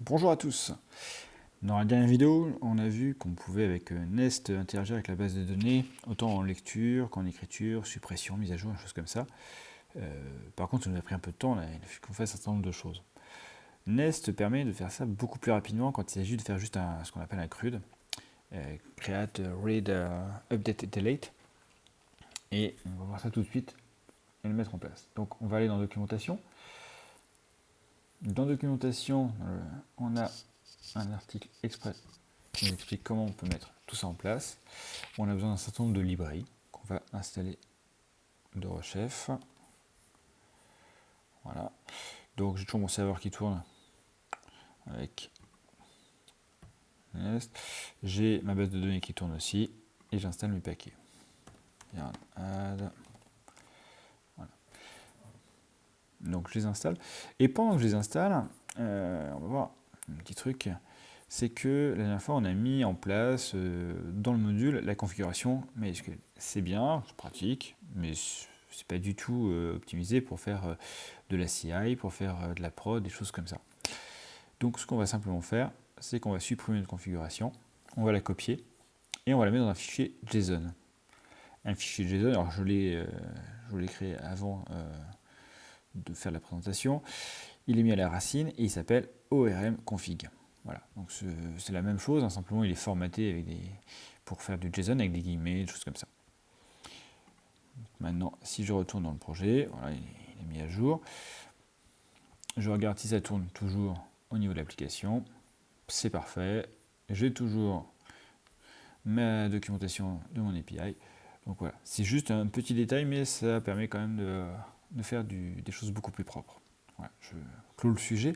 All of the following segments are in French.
Bonjour à tous. Dans la dernière vidéo, on a vu qu'on pouvait avec Nest interagir avec la base de données, autant en lecture qu'en écriture, suppression, mise à jour, des choses comme ça. Par contre, ça nous a pris un peu de temps, il a fallu qu'on fasse un certain nombre de choses. Nest permet de faire ça beaucoup plus rapidement quand il s'agit de faire juste ce qu'on appelle un CRUD, Create, Read, Update et Delete. Et on va voir ça tout de suite et le mettre en place. Donc on va aller dans Documentation. Dans Documentation, on a un article exprès qui nous explique comment on peut mettre tout ça en place. On a besoin d'un certain nombre de librairies qu'on va installer de rechef. Voilà. Donc j'ai toujours mon serveur qui tourne avec Nest. J'ai ma base de données qui tourne aussi et j'installe mes paquets. Add. Voilà. Donc je les installe. Et pendant que je les installe, on va voir un petit truc. C'est que la dernière fois on a mis en place dans le module la configuration MySQL. C'est bien, c'est pratique, mais c'est pas du tout optimisé pour faire de la CI, pour faire de la prod, des choses comme ça. Donc ce qu'on va simplement faire, c'est qu'on va supprimer notre configuration, on va la copier et on va la mettre dans un fichier JSON. Un fichier JSON, alors je l'ai créé avant de faire la présentation, il est mis à la racine et il s'appelle ormconfig. Voilà, donc c'est la même chose, hein, simplement il est formaté avec pour faire du JSON avec des guillemets, des choses comme ça. Donc maintenant, si je retourne dans le projet, voilà, il est mis à jour. Je regarde si ça tourne toujours au niveau de l'application. C'est parfait. J'ai toujours ma documentation de mon API. Donc voilà, c'est juste un petit détail, mais ça permet quand même de faire des choses beaucoup plus propres. Voilà, je clôt le sujet.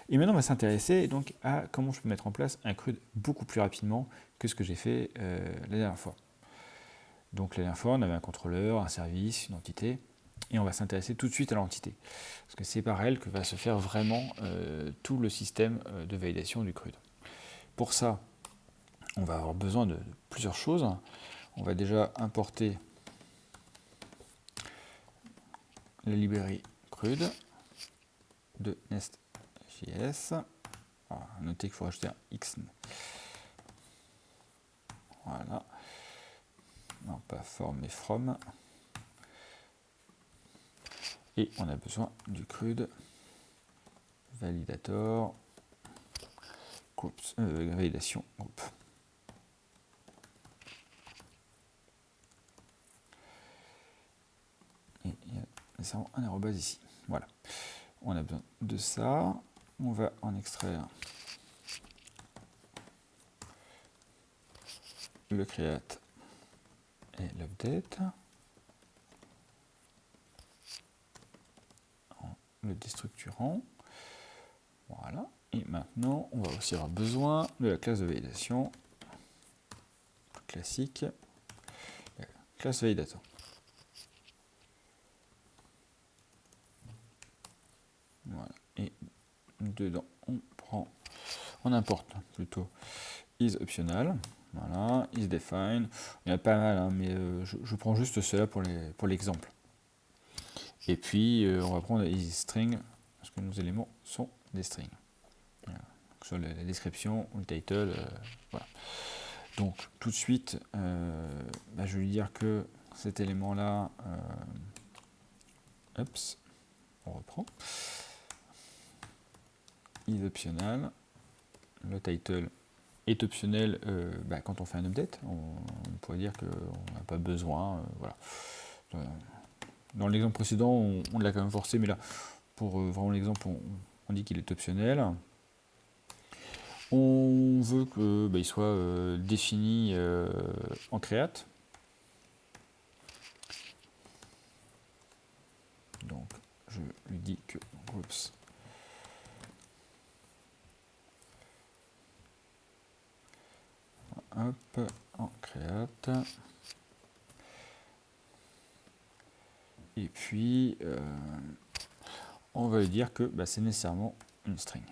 Et maintenant, on va s'intéresser donc à comment je peux mettre en place un CRUD beaucoup plus rapidement que ce que j'ai fait la dernière fois. Donc la dernière fois, on avait un contrôleur, un service, une entité, et on va s'intéresser tout de suite à l'entité. Parce que c'est par elle que va se faire vraiment tout le système de validation du CRUD. Pour ça, on va avoir besoin de plusieurs choses. On va déjà importer la librairie CRUD de Nest.js. Notez qu'il faut rajouter un X. Voilà. Non, pas from, mais from. Et on a besoin du CRUD validator groups, validation group. Et il y a nécessairement un arrobase ici. Voilà. On a besoin de ça. On va en extraire le create et l'update. En le déstructurant. Voilà. Et maintenant, on va aussi avoir besoin de la classe de validation classique, la classe validator. Voilà. Et dedans, on importe plutôt is optional. Voilà, is define. Il y en a pas mal, hein, mais je prends juste cela pour l'exemple. Et puis, on va prendre is string, parce que nos éléments sont des strings. Voilà. Donc, sur la description ou le title, voilà. Donc, tout de suite, je vais lui dire que cet élément-là, on reprend, is optional, le title est optionnel quand on fait un update. On pourrait dire qu'on n'a pas besoin. Voilà. Dans l'exemple précédent, on l'a quand même forcé, mais là, pour vraiment l'exemple, on dit qu'il est optionnel. On veut qu'il soit défini en create. Donc, je lui dis que groups hop, en create. Et puis, on va lui dire que c'est nécessairement une string.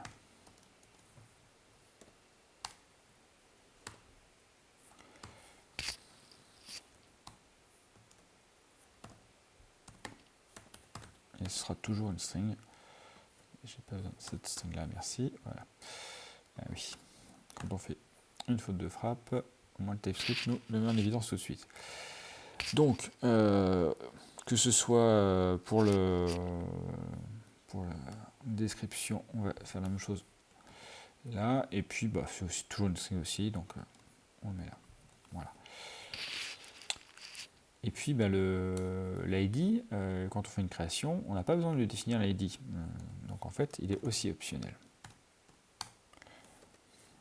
Et ce sera toujours une string. J'ai pas besoin de cette string là, merci. Voilà. Ah oui, quand on fait une faute de frappe, au moins le TypeScript nous le met en évidence tout de suite. Donc, que ce soit pour la description, on va faire la même chose là, et puis bah, c'est aussi toujours une string aussi, donc on le met là. Voilà. Et puis bah, l'ID, quand on fait une création, on n'a pas besoin de définir l'ID. Donc en fait, il est aussi optionnel.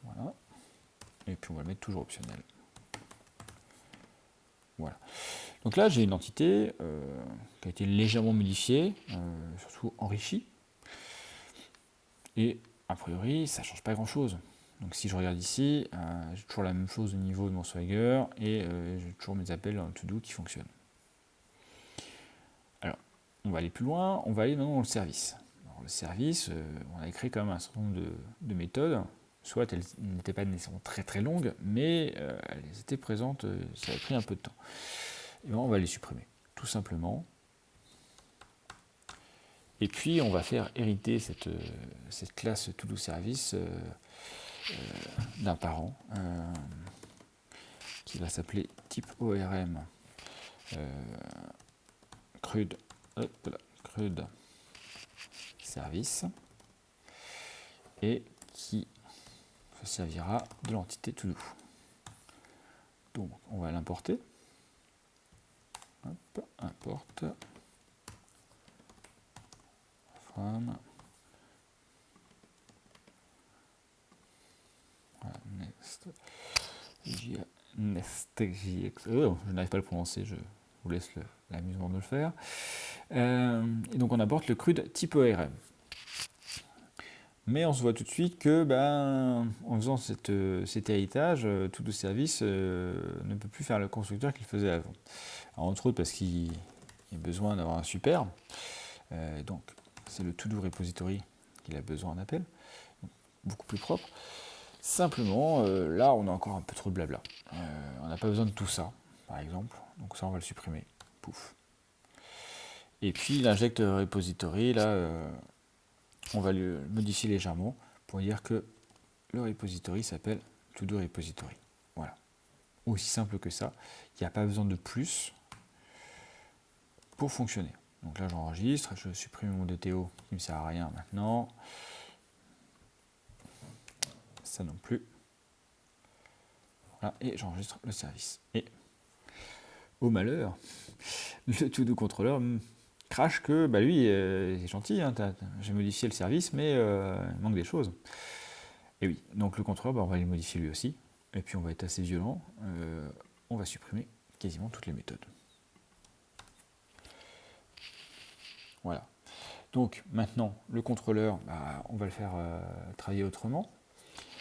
Voilà. Et puis on va le mettre toujours optionnel. Voilà. Donc là, j'ai une entité qui a été légèrement modifiée, surtout enrichie. Et a priori, ça ne change pas grand-chose. Donc si je regarde ici, j'ai toujours la même chose au niveau de mon Swagger et j'ai toujours mes appels en to-do qui fonctionnent. Alors, on va aller plus loin, on va aller maintenant dans le service. Alors, le service, on a créé quand même un certain nombre de méthodes, soit elles n'étaient pas nécessairement très très longues, mais elles étaient présentes, ça a pris un peu de temps. Et bien, on va les supprimer, tout simplement. Et puis, on va faire hériter cette classe to-do service d'un parent qui va s'appeler type ORM CRUD, CRUD service et qui se servira de l'entité to-do. Donc, on va l'importer. Importe from nestjx. Oh, je n'arrive pas à le prononcer, je vous laisse l'amusement de le faire. Et donc on apporte le CRUD type ORM. Mais on se voit tout de suite que, en faisant cet héritage, tout le service ne peut plus faire le constructeur qu'il faisait avant. Alors, entre autres parce qu'il a besoin d'avoir un super. Donc c'est le to-do repository qu'il a besoin d'un appel, beaucoup plus propre. Simplement, là on a encore un peu trop de blabla. On n'a pas besoin de tout ça, par exemple. Donc ça on va le supprimer. Pouf. Et puis l'inject repository, là, on va le modifier légèrement pour dire que le repository s'appelle to-do repository. Voilà. Aussi simple que ça. Il n'y a pas besoin de plus pour fonctionner. Donc là j'enregistre, je supprime mon DTO qui ne me sert à rien maintenant. Ça non plus. Voilà, et j'enregistre le service. Et au malheur, le to-do controller crache que lui est gentil, hein, j'ai modifié le service, mais il manque des choses. Et oui, donc le contrôleur, on va les modifier lui aussi, et puis on va être assez violent, on va supprimer quasiment toutes les méthodes. Voilà. Donc maintenant, le contrôleur, on va le faire travailler autrement.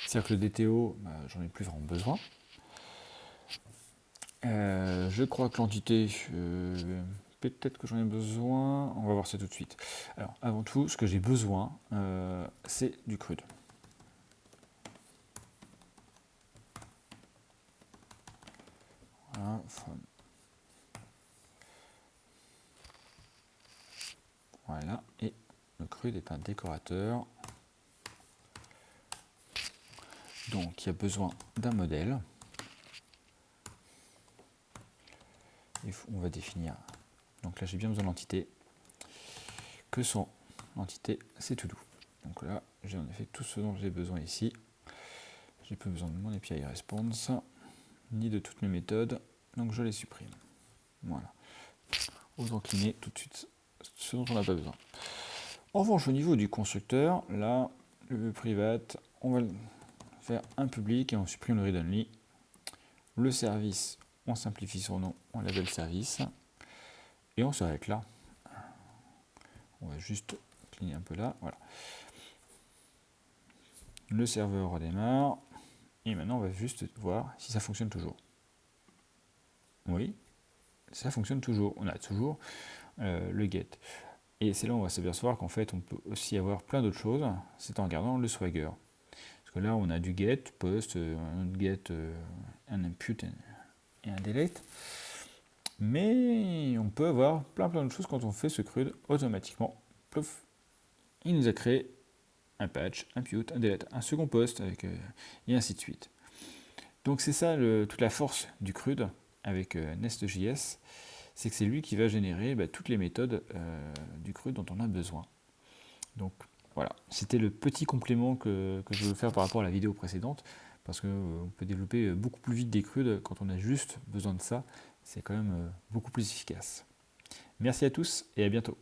C'est-à-dire que le DTO, j'en ai plus vraiment besoin. Je crois que l'entité, peut-être que j'en ai besoin, on va voir ça tout de suite. Alors, avant tout, ce que j'ai besoin, c'est du CRUD. Voilà, voilà, et le CRUD est un décorateur. Donc, il y a besoin d'un modèle. On va définir. Donc là, j'ai bien besoin de l'entité. Que sont l'entité, c'est to do. Donc là, j'ai en effet tout ce dont j'ai besoin ici. J'ai pas besoin de mon API response, ni de toutes mes méthodes, donc je les supprime. Voilà. Autant cleaner tout de suite ce dont on n'a pas besoin. En revanche, au niveau du constructeur, là, le private, on va faire un public et on supprime le read-only. Le service, on simplifie son nom, on l'appelle service. Et on s'arrête là. On va juste cleaner un peu là. Voilà. Le serveur redémarre. Et maintenant, on va juste voir si ça fonctionne toujours. Oui, ça fonctionne toujours. On a toujours le get. Et c'est là où on va s'apercevoir qu'en fait, on peut aussi avoir plein d'autres choses. C'est en regardant le Swagger. Parce que là, on a du get, post, un get, un impute et un delete. Mais on peut avoir plein de choses quand on fait ce CRUD automatiquement. Plouf, il nous a créé un patch, un put, un delete, un second post, et ainsi de suite. Donc c'est ça toute la force du CRUD avec Nest.js, c'est que c'est lui qui va générer toutes les méthodes du CRUD dont on a besoin. Donc voilà, c'était le petit complément que je veux faire par rapport à la vidéo précédente, parce qu'on peut développer beaucoup plus vite des CRUD quand on a juste besoin de ça, c'est quand même beaucoup plus efficace. Merci à tous et à bientôt.